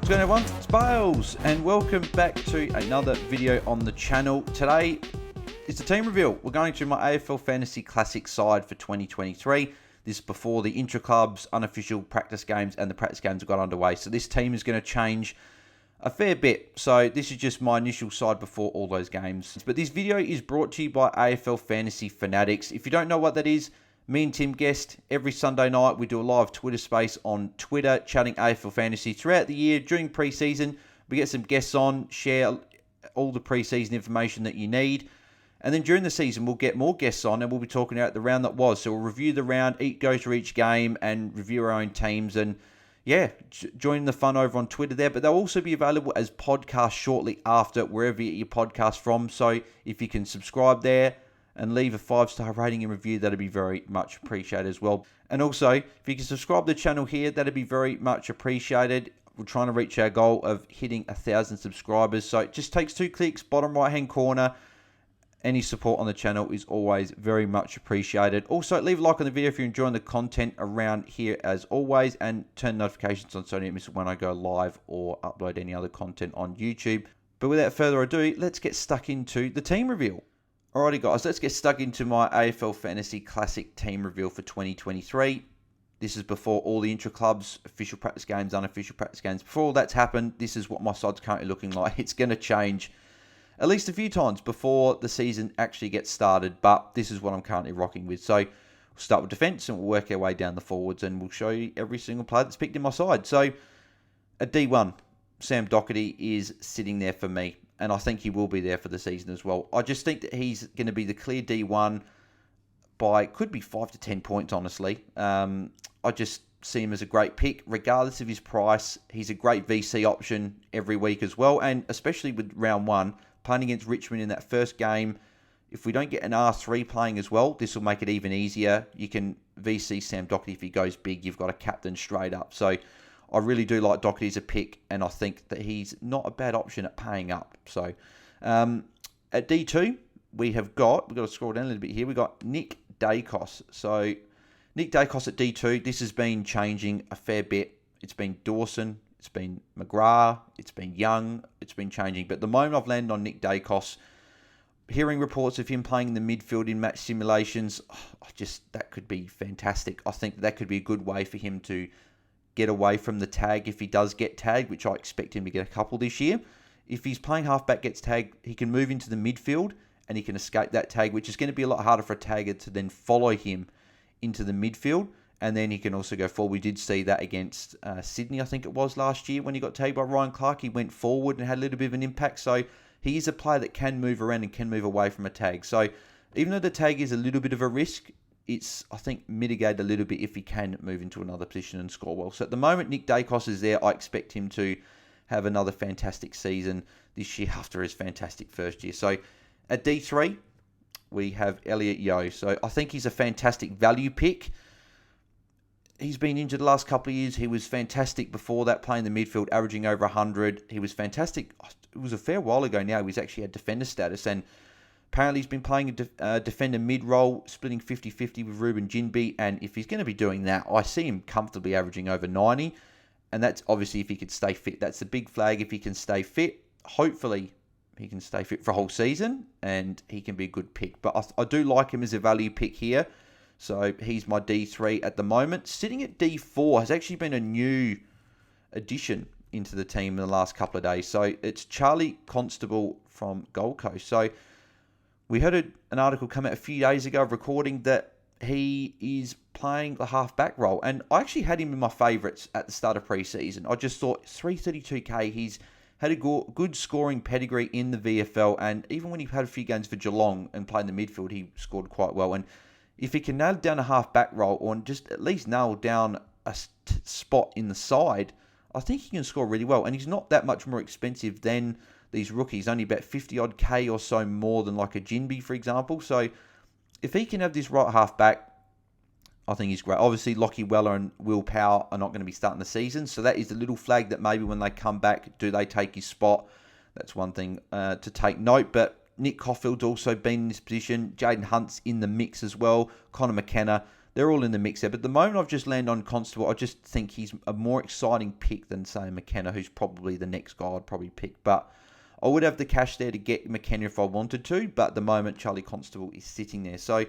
What's going on, everyone? It's Bales, and welcome back to another video on the channel. Today is the team reveal. We're going through my AFL Fantasy Classic side for 2023. This is before the intraclubs, unofficial practice games, and the practice games have got underway. So this team is going to change a fair bit. So this is just my initial side before all those games. But this video is brought to you by AFL Fantasy Fanatics. If you don't know what that is, me and Tim Guest, every Sunday night, we do a live Twitter space on Twitter, chatting AFL Fantasy throughout the year. During pre-season, we get some guests on, share all the pre-season information that you need. And then during the season, we'll get more guests on, and we'll be talking about the round that was. So we'll review the round, go through each game, and review our own teams. And yeah, join the fun over on Twitter there. But they'll also be available as podcasts shortly after, wherever you get your podcast from. So if you can subscribe there and leave a 5-star rating and review, that'd be very much appreciated as well. And also, if you can subscribe to the channel here, that'd be very much appreciated. We're trying to reach our goal of hitting 1,000 subscribers. So it just takes 2 clicks, bottom right-hand corner. Any support on the channel is always very much appreciated. Also, leave a like on the video if you're enjoying the content around here as always, and turn notifications on so you don't miss it when I go live or upload any other content on YouTube. But without further ado, let's get stuck into the team reveal. Alrighty guys, let's get stuck into my AFL Fantasy Classic team reveal for 2023. This is before all the intra-clubs, official practice games, unofficial practice games. Before all that's happened, this is what my side's currently looking like. It's going to change at least a few times before the season actually gets started, but this is what I'm currently rocking with. So we'll start with defence and we'll work our way down the forwards, and we'll show you every single player that's picked in my side. So at D1, Sam Docherty is sitting there for me, and I think he will be there for the season as well. I just think that he's going to be the clear D1 by, could be 5 to 10 points, honestly. I just see him as a great pick, regardless of his price. He's a great VC option every week as well, and especially with round 1, playing against Richmond in that first game. If we don't get an R3 playing as well, this will make it even easier. You can VC Sam Docherty if he goes big. You've got a captain straight up. So I really do like Docherty as a pick, and I think that he's not a bad option at paying up. So at D2, we've got to scroll down a little bit here. We've got Nick Dacos. So Nick Dacos at D2, this has been changing a fair bit. It's been Dawson, it's been McGrath, it's been Young, it's been changing. But the moment I've landed on Nick Dacos, hearing reports of him playing in the midfield in match simulations, that could be fantastic. I think that could be a good way for him to get away from the tag if he does get tagged, which I expect him to get a couple this year. If he's playing halfback, gets tagged, he can move into the midfield and he can escape that tag, which is going to be a lot harder for a tagger to then follow him into the midfield. And then he can also go forward. We did see that against Sydney, I think it was last year, when he got tagged by Ryan Clark. He went forward and had a little bit of an impact. So he is a player that can move around and can move away from a tag. So even though the tag is a little bit of a risk, it's, I think, mitigated a little bit if he can move into another position and score well. So at the moment, Nick Dacos is there. I expect him to have another fantastic season this year after his fantastic first year. So at D3, we have Elliot Yeo. So I think he's a fantastic value pick. He's been injured the last couple of years. He was fantastic before that, playing the midfield, averaging over 100. He was fantastic. It was a fair while ago now. He's actually had defender status, and apparently he's been playing a defender mid-roll, splitting 50-50 with Ruben Jinby. And if he's going to be doing that, I see him comfortably averaging over 90. And that's obviously if he could stay fit. That's the big flag if he can stay fit. Hopefully he can stay fit for a whole season and he can be a good pick. But I do like him as a value pick here. So he's my D3 at the moment. Sitting at D4 has actually been a new addition into the team in the last couple of days. So it's Charlie Constable from Gold Coast. So we heard an article come out a few days ago of recording that he is playing the half-back role. And I actually had him in my favourites at the start of pre-season. I just thought 332k, he's had a good scoring pedigree in the VFL. And even when he had a few games for Geelong and played in the midfield, he scored quite well. And if he can nail down a half-back role, or just at least nail down a spot in the side, I think he can score really well. And he's not that much more expensive than these rookies, only about 50-odd K or so more than like a Jinby, for example. So if he can have this right half-back, I think he's great. Obviously, Lockie Weller and Will Power are not going to be starting the season. So that is the little flag that maybe when they come back, do they take his spot? That's one thing to take note. But Nick Caulfield's also been in this position. Jaden Hunt's in the mix as well. Connor McKenna. they're all in the mix there. But at the moment I've just landed on Constable. I just think he's a more exciting pick than, say, McKenna, who's probably the next guy I'd probably pick. But I would have the cash there to get McKenna if I wanted to. But at the moment, Charlie Constable is sitting there. So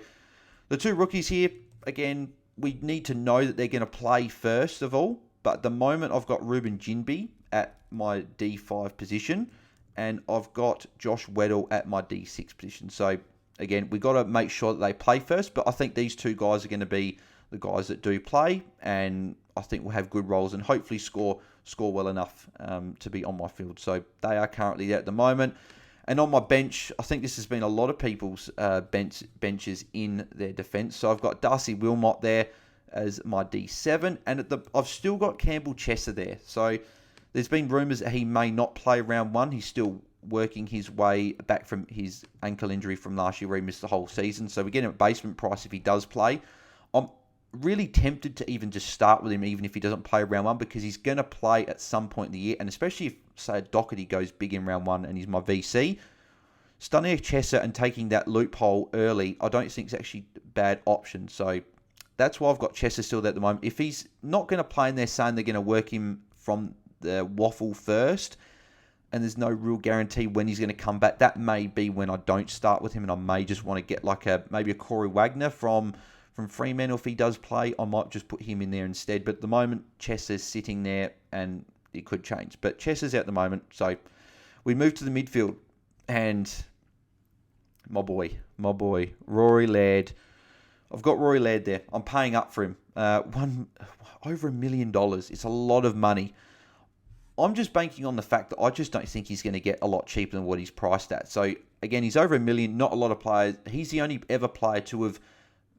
the two rookies here, again, we need to know that they're going to play first of all. But at the moment, I've got Ruben Jinby at my D5 position. And I've got Josh Weddle at my D6 position. So, again, we've got to make sure that they play first. But I think these two guys are going to be the guys that do play. And I think we'll have good roles and hopefully score well enough to be on my field. So, they are currently there at the moment. And on my bench, I think this has been a lot of people's benches in their defence. So, I've got Darcy Wilmot there as my D7. And I've still got Campbell Chesser there. So, there's been rumours that he may not play round one. He's still working his way back from his ankle injury from last year where he missed the whole season. So we get him at basement price if he does play. I'm really tempted to even just start with him even if he doesn't play round one because he's going to play at some point in the year. And especially if, say, Doherty goes big in round one and he's my VC, stunning Chesser and taking that loophole early, I don't think is actually a bad option. So that's why I've got Chesser still there at the moment. If he's not going to play and they're saying they're going to work him from the waffle first and there's no real guarantee when he's going to come back, that may be when I don't start with him and I may just want to get like maybe a Corey Wagner from Fremantle. If he does play, I might just put him in there instead. But at the moment, Chesser's sitting there and it could change. But Chesser's out at the moment. So we move to the midfield and my boy, Rory Laird. I've got Rory Laird there. I'm paying up for him. Over $1 million. It's a lot of money. I'm just banking on the fact that I just don't think he's going to get a lot cheaper than what he's priced at. So, again, he's over $1 million, not a lot of players. He's the only ever player to have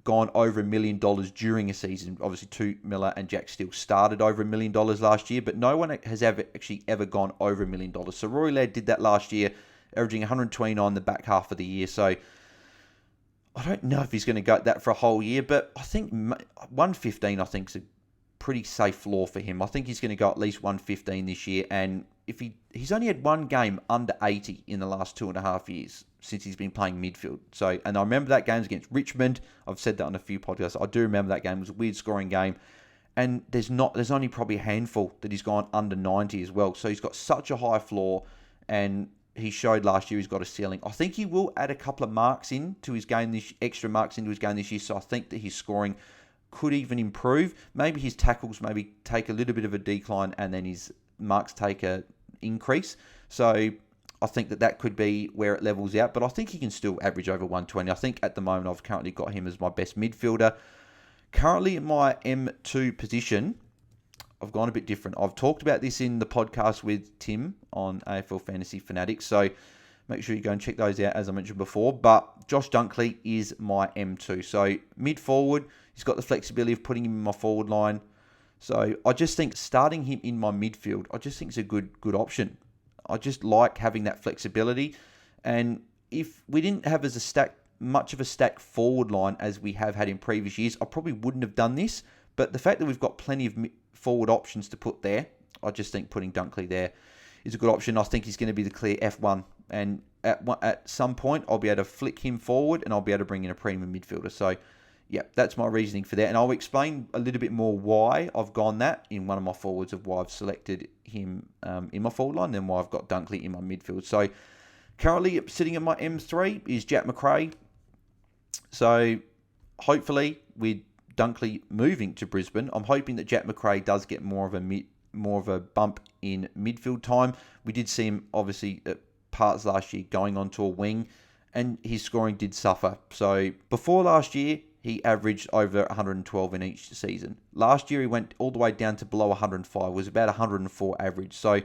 gone over $1 million during a season. Obviously, Tu Miller and Jack Steele started over $1 million last year, but no one has ever gone over $1 million. So, Rory Laird did that last year, averaging 129 the back half of the year. So, I don't know if he's going to go at that for a whole year, but I think 115, I think, is a pretty safe floor for him. I think he's going to go at least 115 this year, and if he's only had one game under 80 in the last 2.5 years since he's been playing midfield. So, and I remember that game against Richmond. I've said that on a few podcasts. I do remember that game. It was a weird scoring game, and there's only probably a handful that he's gone under 90 as well. So he's got such a high floor, and he showed last year he's got a ceiling. I think he will add a couple of marks into his game, extra marks into his game this year. So I think that his scoring could even improve. Maybe his tackles maybe take a little bit of a decline and then his marks take a increase. So I think that could be where it levels out. But I think he can still average over 120. I think at the moment I've currently got him as my best midfielder. Currently in my M2 position, I've gone a bit different. I've talked about this in the podcast with Tim on AFL Fantasy Fanatics. So make sure you go and check those out, as I mentioned before. But Josh Dunkley is my M2. So mid-forward, he's got the flexibility of putting him in my forward line. So I just think starting him in my midfield, I just think is a good option. I just like having that flexibility. And if we didn't have much of a stack forward line as we have had in previous years, I probably wouldn't have done this. But the fact that we've got plenty of forward options to put there, I just think putting Dunkley there is a good option. I think he's going to be the clear F1. And at some point, I'll be able to flick him forward and I'll be able to bring in a premium midfielder. So, yeah, that's my reasoning for that. And I'll explain a little bit more why I've gone that in one of my forwards of why I've selected him in my forward line, then why I've got Dunkley in my midfield. So, currently sitting in my M3 is Jack Macrae. So, hopefully, with Dunkley moving to Brisbane, I'm hoping that Jack Macrae does get more of a bump in midfield time. We did see him, obviously, at parts last year going onto a wing, and his scoring did suffer. So, before last year, he averaged over 112 in each season. Last year, he went all the way down to below 105. It was about 104 average. So,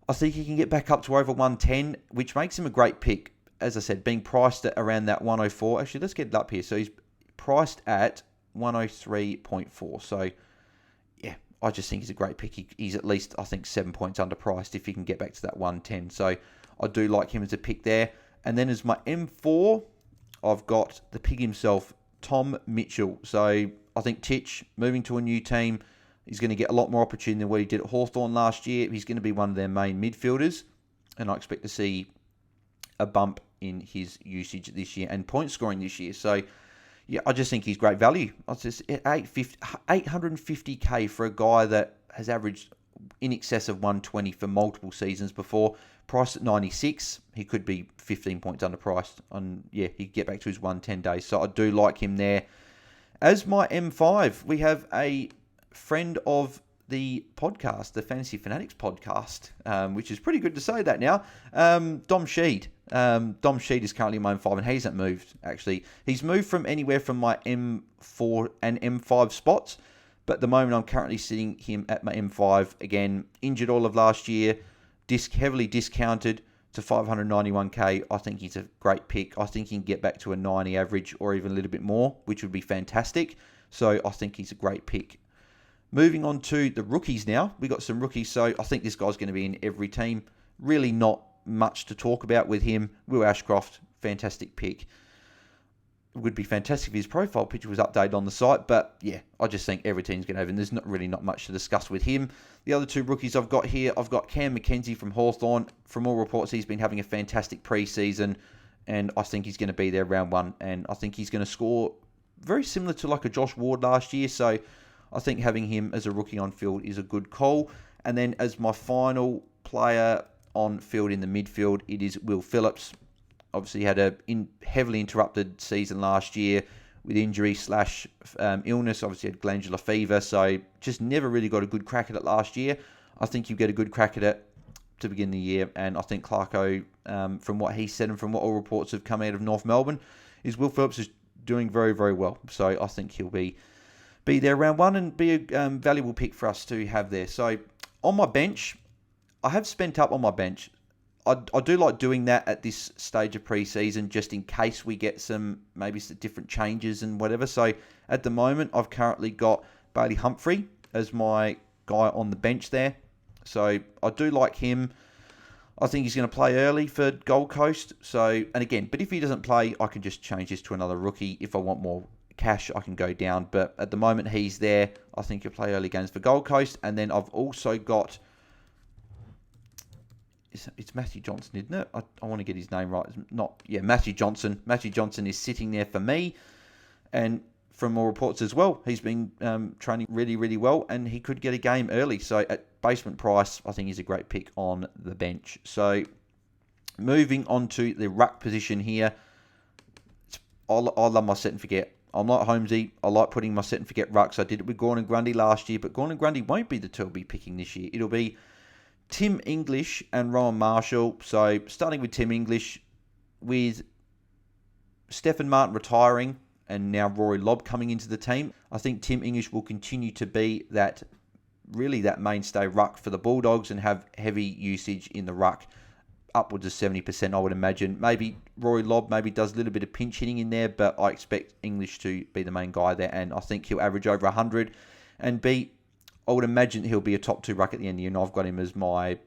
I think he can get back up to over 110, which makes him a great pick. As I said, being priced at around that 104. Actually, let's get it up here. So, he's priced at 103.4. So, yeah, I just think he's a great pick. He's at least, I think, 7 points underpriced if he can get back to that 110. So, I do like him as a pick there. And then as my M4, I've got the pig himself, Tom Mitchell. So I think Titch, moving to a new team, he's going to get a lot more opportunity than what he did at Hawthorn last year. He's going to be one of their main midfielders. And I expect to see a bump in his usage this year and point scoring this year. So, Yeah, I just think he's great value. I just 850k for a guy that has averaged in excess of 120 for multiple seasons before. Priced at 96, he could be 15 points underpriced. Yeah, he could get back to his 110 days. So I do like him there. As my M5, we have a friend of the podcast, the Fantasy Fanatics podcast, which is pretty good to say that now. Dom Sheed. Dom Sheed is currently my M5, and he hasn't moved, actually. He's moved from anywhere from my M4 and M5 spots, but at the moment I'm currently sitting him at my M5. Again, injured all of last year, heavily discounted to 591k. I think he's a great pick. I think he can get back to a 90 average or even a little bit more, which would be fantastic. So I think he's a great pick. Moving on to the rookies now. We got some rookies, so I think this guy's going to be in every team. Really not much to talk about with him. Will Ashcroft, fantastic pick. It would be fantastic if his profile picture was updated on the site, but yeah, I just think every team's going to have him. There's not much to discuss with him. The other two rookies I've got here, I've got Cam McKenzie from Hawthorn. From all reports, he's been having a fantastic preseason, and I think he's going to be there round one, and I think he's going to score very similar to like a Josh Ward last year, so I think having him as a rookie on field is a good call. And then as my final player on field in the midfield, it is Will Phillips. Obviously had a heavily interrupted season last year with injury / illness. Obviously had glandular fever, so just never really got a good crack at it last year. I think you get a good crack at it to begin the year, and I think Clarko, from what he said and from what all reports have come out of North Melbourne, is Will Phillips is doing very, very well. So I think he'll be there round one and be a valuable pick for us to have there. So on my bench, I have spent up on my bench. I do like doing that at this stage of pre-season just in case we get maybe some different changes and whatever. So at the moment, I've currently got Bailey Humphrey as my guy on the bench there. So I do like him. I think he's going to play early for Gold Coast. So, and again, but if he doesn't play, I can just change this to another rookie. If I want more cash, I can go down. But at the moment, he's there. I think he'll play early games for Gold Coast. And then I've also got... It's Matthew Johnson, isn't it? I want to get his name right. It's not, yeah, Matthew Johnson. Matthew Johnson is sitting there for me. And from all reports as well, he's been training really, really well. And he could get a game early. So at basement price, I think he's a great pick on the bench. So moving on to the ruck position here. I love my set and forget. I'm like Holmesy. I like putting my set and forget rucks. I did it with Gordon Grundy last year. But Gordon Grundy won't be the two I'll be picking this year. It'll be Tim English and Rowan Marshall. So starting with Tim English, with Stephen Martin retiring and now Rory Lobb coming into the team, I think Tim English will continue to be that mainstay ruck for the Bulldogs and have heavy usage in the ruck, upwards of 70%, I would imagine. Maybe Rory Lobb does a little bit of pinch hitting in there, but I expect English to be the main guy there, and I think he'll average over 100 and I would imagine he'll be a top 2 ruck at the end of the year, and I've got him as my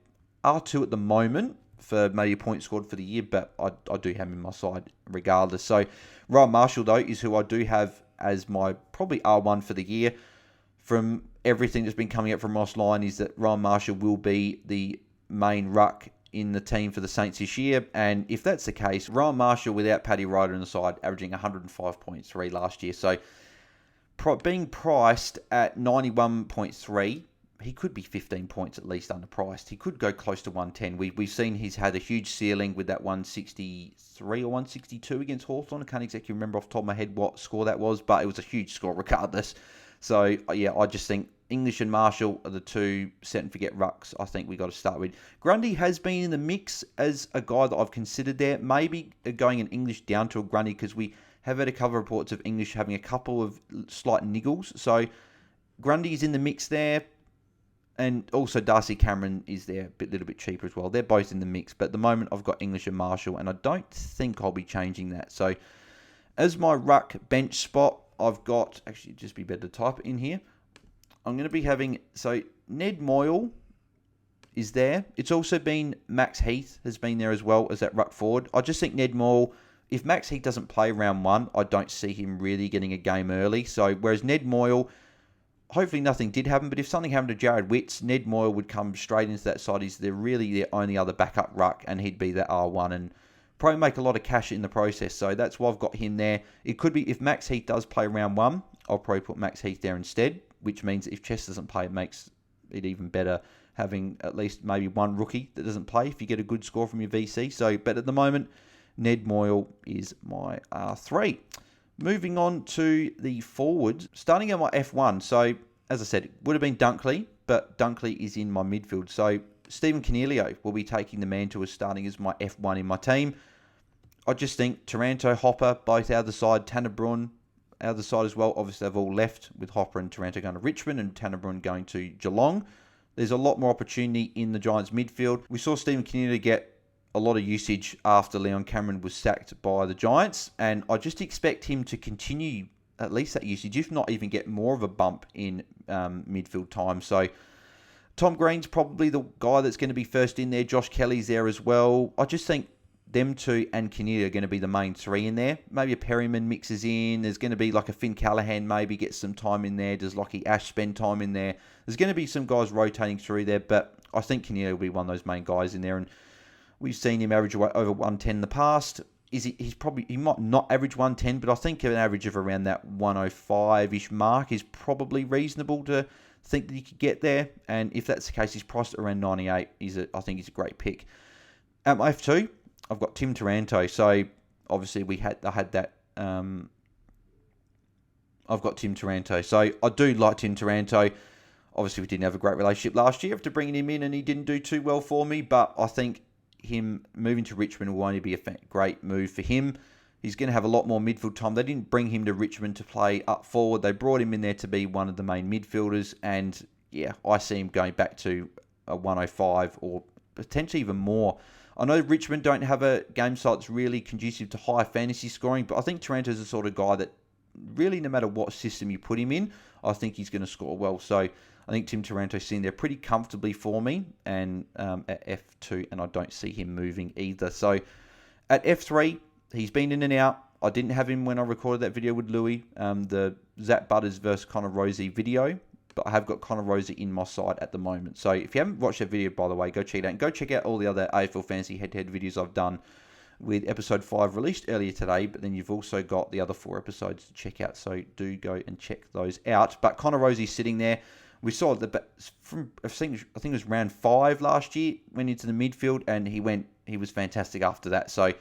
R2 at the moment for maybe a point scored for the year, but I do have him in my side regardless. So Ryan Marshall, though, is who I do have as my probably R1 for the year. From everything that's been coming up from Ross Lyon is that Ryan Marshall will be the main ruck in the team for the Saints this year, and if that's the case, Ryan Marshall without Paddy Ryder on the side, averaging 105.3 last year, so being priced at 91.3, he could be 15 points at least underpriced. He could go close to 110. We've seen he's had a huge ceiling with that 163 or 162 against Hawthorn. I can't exactly remember off the top of my head what score that was, but it was a huge score regardless. So, yeah, I just think English and Marshall are the two set and forget rucks I think we got to start with. Grundy has been in the mix as a guy that I've considered there. Maybe going an English down to a Grundy because we have had a couple of reports of English having a couple of slight niggles. So Grundy is in the mix there. And also Darcy Cameron is there, a little bit cheaper as well. They're both in the mix. But at the moment, I've got English and Marshall. And I don't think I'll be changing that. So as my ruck bench spot, I've got... Actually, it'd just be better to type it in here. I'm going to be having... So Ned Moyle is there. It's also been... Max Heath has been there as well as that ruck forward. I just think Ned Moyle... If Max Heath doesn't play round 1, I don't see him really getting a game early. So, whereas Ned Moyle, hopefully nothing did happen, but if something happened to Jared Witts, Ned Moyle would come straight into that side. He's really the only other backup ruck, and he'd be that R1 and probably make a lot of cash in the process. So that's why I've got him there. It could be if Max Heath does play round 1, I'll probably put Max Heath there instead, which means if Chess doesn't play, it makes it even better having at least maybe one rookie that doesn't play if you get a good score from your VC. So, but at the moment, Ned Moyle is my R3. Moving on to the forwards, starting at my F1. So, as I said, it would have been Dunkley, but Dunkley is in my midfield. So, Stephen Coniglio will be taking the mantle as starting as my F1 in my team. I just think Taranto, Hopper, both out of the side, Tanner Bruhn out of the side as well. Obviously, they've all left with Hopper and Taranto going to Richmond and Tanner Bruhn going to Geelong. There's a lot more opportunity in the Giants midfield. We saw Stephen Coniglio get a lot of usage after Leon Cameron was sacked by the Giants, and I just expect him to continue at least that usage, if not even get more of a bump in midfield time. So Tom Green's probably the guy that's going to be first in there. Josh Kelly's there as well. I just think them two and Coniglio are going to be the main three in there. Maybe a Perryman mixes in. There's going to be like a Finn Callahan maybe gets some time in there. Does Lockie Ash spend time in there? There's going to be some guys rotating through there, but I think Coniglio will be one of those main guys in there. And we've seen him average over 110 in the past. He might not average 110, but I think an average of around that 105-ish mark is probably reasonable to think that he could get there. And if that's the case, he's priced at around 98. I think he's a great pick. At my F2, I've got Tim Taranto. So obviously I had that. I've got Tim Taranto. So I do like Tim Taranto. Obviously, we didn't have a great relationship last year after bringing him in, and he didn't do too well for me. But I think him moving to Richmond will only be a great move for him. He's going to have a lot more midfield time. They didn't bring him to Richmond to play up forward. They brought him in there to be one of the main midfielders. And yeah, I see him going back to a 105 or potentially even more. I know Richmond don't have a game style that's really conducive to high fantasy scoring, but I think Taranto's the sort of guy that really, no matter what system you put him in, I think he's going to score well. So I think Tim Taranto's sitting there pretty comfortably for me and at F2, and I don't see him moving either. So at F3, he's been in and out. I didn't have him when I recorded that video with Louis, the Zach Butters versus Connor Rosie video, but I have got Connor Rosie in my side at the moment. So if you haven't watched that video, by the way, go check it out. And go check out all the other AFL Fantasy head-to-head videos I've done with episode 5 released earlier today, but then you've also got the other 4 episodes to check out. So do go and check those out. But Connor Rosie's sitting there. We saw from I think it was round 5 last year, went into the midfield, and he was fantastic after that. So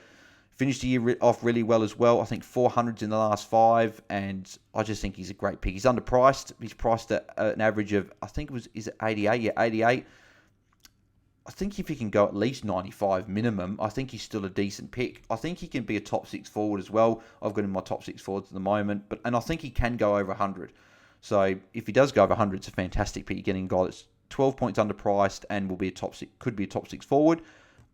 finished the year off really well as well. I think 400s in the last 5, and I just think he's a great pick. He's underpriced. He's priced at an average of, I think is it 88? Yeah, 88. I think if he can go at least 95 minimum, I think he's still a decent pick. I think he can be a top 6 forward as well. I've got him in my top 6 forwards at the moment, and I think he can go over 100. So if he does go over 100, it's a fantastic pick. You're getting a guy that's 12 points underpriced and will be could be a top 6 forward.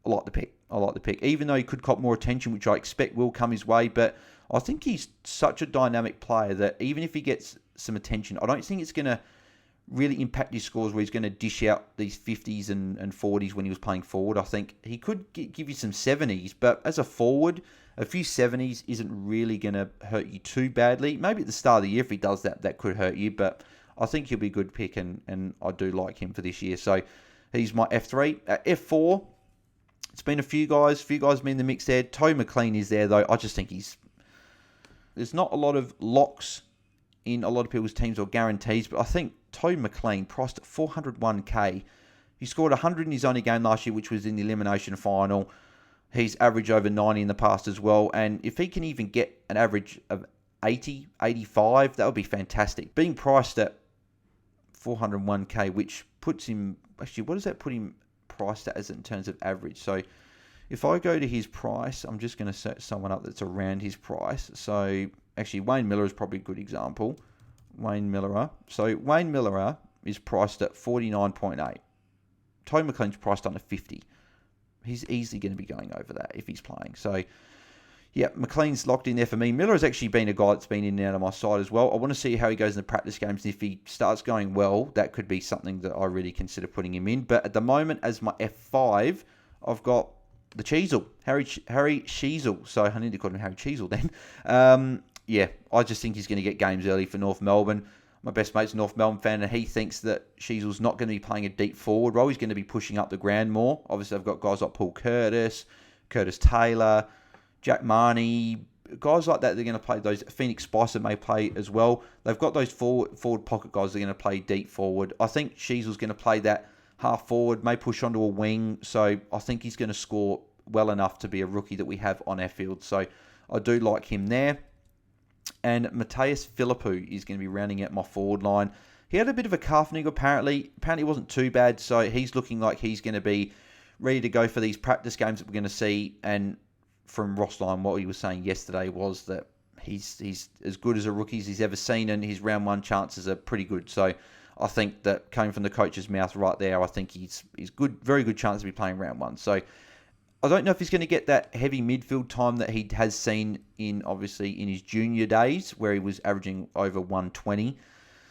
I like the pick. Even though he could cop more attention, which I expect will come his way, but I think he's such a dynamic player that even if he gets some attention, I don't think it's going to really impact his scores where he's going to dish out these 50s and 40s when he was playing forward. I think he could give you some 70s, but as a forward, a few 70s isn't really going to hurt you too badly. Maybe at the start of the year, if he does that could hurt you, but I think he'll be a good pick, and I do like him for this year. So he's my F3. At F4, it's been a few guys been in the mix there. Toe McLean is there, though. I just think there's not a lot of locks in a lot of people's teams or guarantees, but I think Toe McLean, priced at 401k. He scored 100 in his only game last year, which was in the elimination final. He's averaged over 90 in the past as well, and if he can even get an average of 80, 85, that would be fantastic. Being priced at 401k, which puts him, actually, what does that put him priced at as in terms of average? So if I go to his price, I'm just going to search someone up that's around his price. So actually, Wayne Miller is probably a good example. Wayne Miller. So Wayne Miller is priced at 49.8. Toe McLean's priced under 50. He's easily going to be going over that if he's playing. So yeah, McLean's locked in there for me. Miller has actually been a guy that's been in and out of my side as well. I want to see how he goes in the practice games. And if he starts going well, that could be something that I really consider putting him in. But at the moment, as my F5, I've got the Cheezel, Harry Cheezel. So I need to call him Harry Cheezel then. Yeah, I just think he's going to get games early for North Melbourne. My best mate's a North Melbourne fan, and he thinks that Cheezel's not going to be playing a deep forward role. He's going to be pushing up the ground more. Obviously, I've got guys like Paul Curtis, Curtis Taylor, Jack Marnie, guys like that, they're going to play those. Phoenix Spicer may play as well. They've got those forward pocket guys. They're going to play deep forward. I think Sheasel's going to play that half forward, may push onto a wing. So I think he's going to score well enough to be a rookie that we have on our field. So I do like him there. And Mateus Philippou is going to be rounding out my forward line. He had a bit of a calf niggle apparently. Apparently it wasn't too bad. So he's looking like he's going to be ready to go for these practice games that we're going to see. And from Ross Lyon, what he was saying yesterday was that he's as good as a rookie as he's ever seen, and his round one chances are pretty good. So I think that coming from the coach's mouth right there, I think he's good, very good chance to be playing round one. So I don't know if he's going to get that heavy midfield time that he has seen in his junior days, where he was averaging over 120.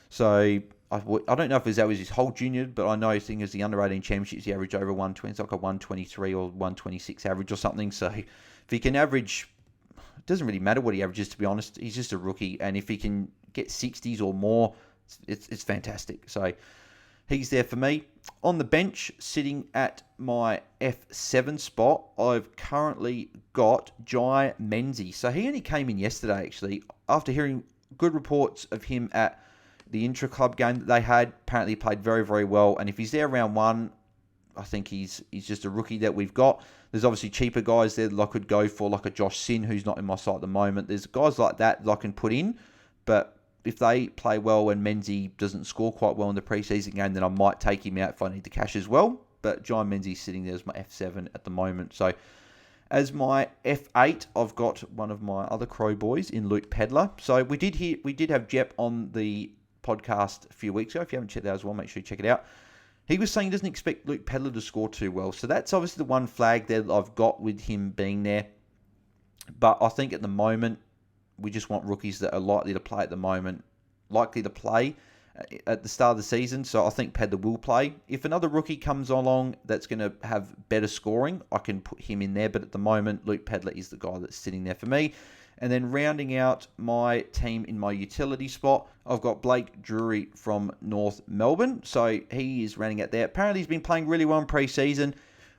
So I don't know if that was his whole junior, but I know I think as the under-18 championships, he averaged over 120. It's like a 123 or 126 average or something. So if he can average, it doesn't really matter what he averages, to be honest. He's just a rookie. And if he can get 60s or more, it's fantastic. So he's there for me. On the bench, sitting at my F7 spot, I've currently got Jai Menzies. So he only came in yesterday, actually, after hearing good reports of him at the intra-club game that they had. Apparently he played very, very well. And if he's there round one, I think he's just a rookie that we've got. There's obviously cheaper guys there that I could go for, like a Josh Sin, who's not in my side at the moment. There's guys like that I can put in. But if they play well and Menzies doesn't score quite well in the preseason game, then I might take him out if I need the cash as well. But Jai Menzies sitting there as my F7 at the moment. So as my F8, I've got one of my other Crow boys in Luke Pedler. So we did have Jep on the podcast a few weeks ago. If you haven't checked that as well, make sure you check it out. He was saying he doesn't expect Luke Pedler to score too well. So that's obviously the one flag there that I've got with him being there. But I think at the moment, we just want rookies that are likely to play at the moment, likely to play at the start of the season. So I think Pedler will play. If another rookie comes along that's going to have better scoring, I can put him in there. But at the moment, Luke Pedler is the guy that's sitting there for me. And then rounding out my team in my utility spot, I've got Blake Drury from North Melbourne. So he is rounding out there. Apparently he's been playing really well in pre-season.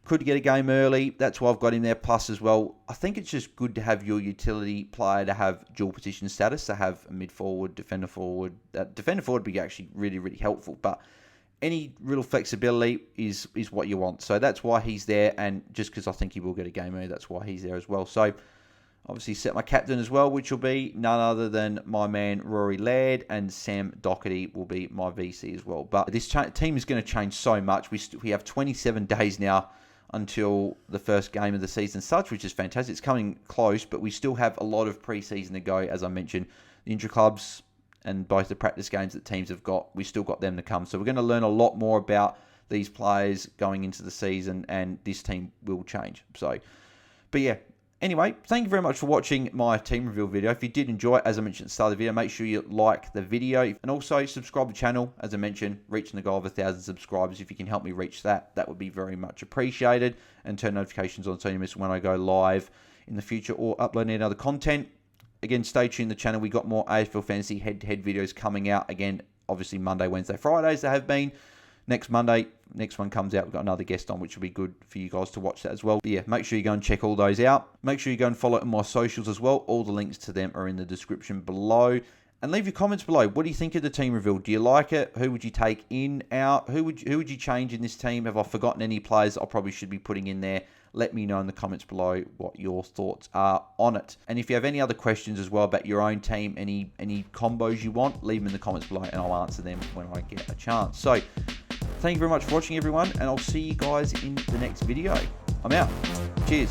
Could get a game early. That's why I've got him there. Plus as well, I think it's just good to have your utility player to have dual position status, to have a mid-forward, defender forward. Defender forward would be actually really, really helpful. But any real flexibility is what you want. So that's why he's there. And just because I think he will get a game early, that's why he's there as well. So obviously set my captain as well, which will be none other than my man Rory Laird, and Sam Doherty will be my VC as well. But this team is going to change so much. We have 27 days now until the first game of the season starts, which is fantastic. It's coming close, but we still have a lot of preseason to go. As I mentioned, the intra-clubs and both the practice games that teams have got, we still got them to come. So we're going to learn a lot more about these players going into the season, and this team will change. So, but yeah. Anyway, thank you very much for watching my team reveal video. If you did enjoy it, as I mentioned at the start of the video, make sure you like the video. And also subscribe to the channel. As I mentioned, reaching the goal of 1,000 subscribers. If you can help me reach that, that would be very much appreciated. And turn notifications on so you miss when I go live in the future or upload any other content. Again, stay tuned to the channel. We got more AFL Fantasy head-to-head videos coming out. Again, obviously Monday, Wednesday, Fridays there have been. Next Monday, next one comes out, we've got another guest on, which will be good for you guys to watch that as well. But yeah, make sure you go and check all those out. Make sure you go and follow my socials as well. All the links to them are in the description below. And leave your comments below. What do you think of the team reveal? Do you like it? Who would you take in, out? Who would you change in this team? Have I forgotten any players I probably should be putting in there? Let me know in the comments below what your thoughts are on it. And if you have any other questions as well about your own team, any combos you want, leave them in the comments below and I'll answer them when I get a chance. So, thank you very much for watching, everyone, and I'll see you guys in the next video. I'm out. Cheers.